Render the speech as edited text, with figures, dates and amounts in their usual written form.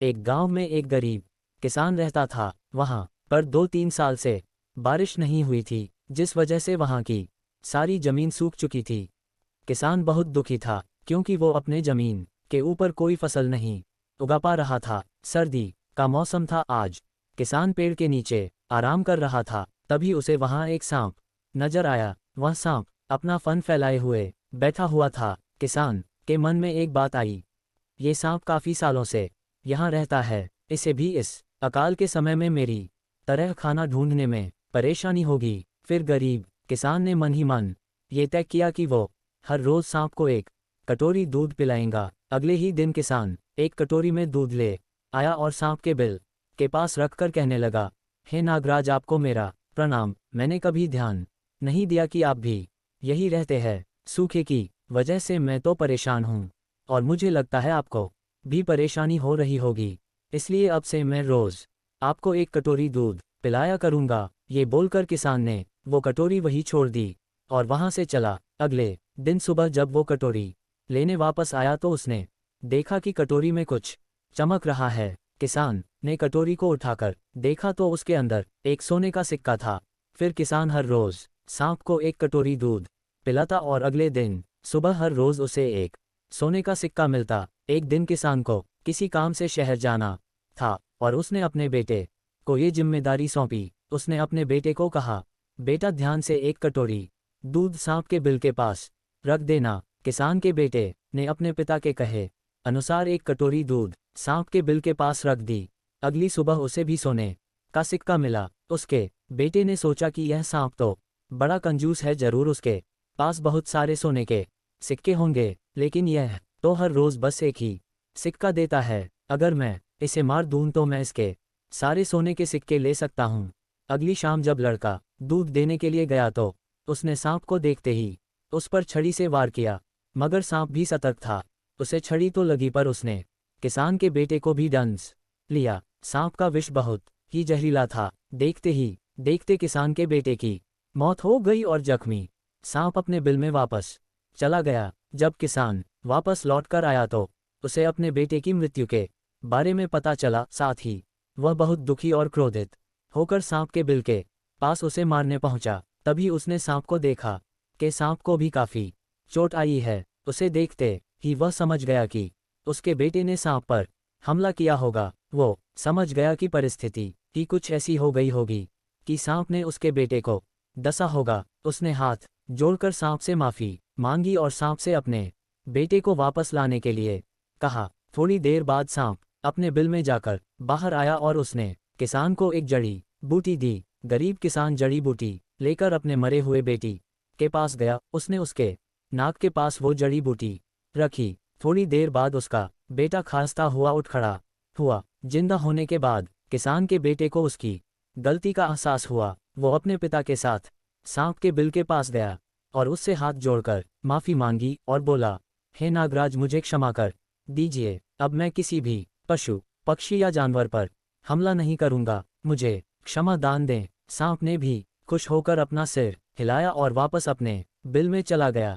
एक गांव में एक गरीब किसान रहता था। वहां पर 2-3 साल से बारिश नहीं हुई थी, जिस वजह से वहां की सारी जमीन सूख चुकी थी। किसान बहुत दुखी था क्योंकि वो अपने जमीन के ऊपर कोई फसल नहीं उगा पा रहा था। सर्दी का मौसम था। आज किसान पेड़ के नीचे आराम कर रहा था, तभी उसे वहां एक सांप नजर आया। वह सांप अपना फन फैलाए हुए बैठा हुआ था। किसान के मन में एक बात आई, ये सांप काफी सालों से यहाँ रहता है, इसे भी इस अकाल के समय में मेरी तरह खाना ढूंढने में परेशानी होगी। फिर गरीब किसान ने मन ही मन ये तय किया कि वो हर रोज सांप को एक कटोरी दूध पिलाएगा। अगले ही दिन किसान एक कटोरी में दूध ले आया और सांप के बिल के पास रखकर कहने लगा, हे नागराज, आपको मेरा प्रणाम। मैंने कभी ध्यान नहीं दिया कि आप भी यही रहते हैं। सूखे की वजह से मैं तो परेशान हूँ और मुझे लगता है आपको भी परेशानी हो रही होगी, इसलिए अब से मैं रोज आपको एक कटोरी दूध पिलाया करूँगा। ये बोलकर किसान ने वो कटोरी वही छोड़ दी और वहां से चला। अगले दिन सुबह जब वो कटोरी लेने वापस आया तो उसने देखा कि कटोरी में कुछ चमक रहा है। किसान ने कटोरी को उठाकर देखा तो उसके अंदर एक सोने का सिक्का था। फिर किसान हर रोज सांप को एक कटोरी दूध पिलाता और अगले दिन सुबह हर रोज उसे एक सोने का सिक्का मिलता। एक दिन किसान को किसी काम से शहर जाना था और उसने अपने बेटे को ये जिम्मेदारी सौंपी। उसने अपने बेटे को कहा, बेटा ध्यान से एक कटोरी दूध सांप के बिल के पास रख देना। किसान के बेटे ने अपने पिता के कहे अनुसार एक कटोरी दूध सांप के बिल के पास रख दी। अगली सुबह उसे भी सोने का सिक्का मिला। उसके बेटे ने सोचा कि यह सांप तो बड़ा कंजूस है, जरूर उसके पास बहुत सारे सोने के सिक्के होंगे, लेकिन यह तो हर रोज बस एक ही सिक्का देता है। अगर मैं इसे मार दूं तो मैं इसके सारे सोने के सिक्के ले सकता हूँ। अगली शाम जब लड़का दूध देने के लिए गया तो उसने सांप को देखते ही उस पर छड़ी से वार किया, मगर सांप भी सतर्क था। उसे छड़ी तो लगी पर उसने किसान के बेटे को भी डंस लिया। सांप का विष बहुत ही जहरीला था। देखते ही देखते किसान के बेटे की मौत हो गई और जख्मी सांप अपने बिल में वापस चला गया। जब किसान वापस लौटकर आया तो उसे अपने बेटे की मृत्यु के बारे में पता चला। साथ ही वह बहुत दुखी और क्रोधित होकर सांप के बिल के पास उसे मारने पहुंचा। तभी उसने सांप को देखा कि सांप को भी काफी चोट आई है। उसे देखते ही वह समझ गया कि उसके बेटे ने सांप पर हमला किया होगा। वो समझ गया कि परिस्थिति ही कुछ ऐसी हो गई होगी कि सांप ने उसके बेटे को डसा होगा। उसने हाथ जोड़कर सांप से माफी मांगी और सांप से अपने बेटे को वापस लाने के लिए कहा। थोड़ी देर बाद सांप अपने बिल में जाकर बाहर आया और उसने किसान को एक जड़ी बूटी दी। गरीब किसान जड़ी बूटी लेकर अपने मरे हुए बेटी के पास गया। उसने उसके नाक के पास वो जड़ी बूटी रखी। थोड़ी देर बाद उसका बेटा खांसता हुआ उठ खड़ा हुआ। जिंदा होने के बाद किसान के बेटे को उसकी गलती का एहसास हुआ। वो अपने पिता के साथ सांप के बिल के पास गया और उससे हाथ जोड़कर माफी मांगी और बोला, हे नागराज, मुझे क्षमा कर दीजिए। अब मैं किसी भी पशु पक्षी या जानवर पर हमला नहीं करूंगा, मुझे क्षमा दान दें। सांप ने भी खुश होकर अपना सिर हिलाया और वापस अपने बिल में चला गया।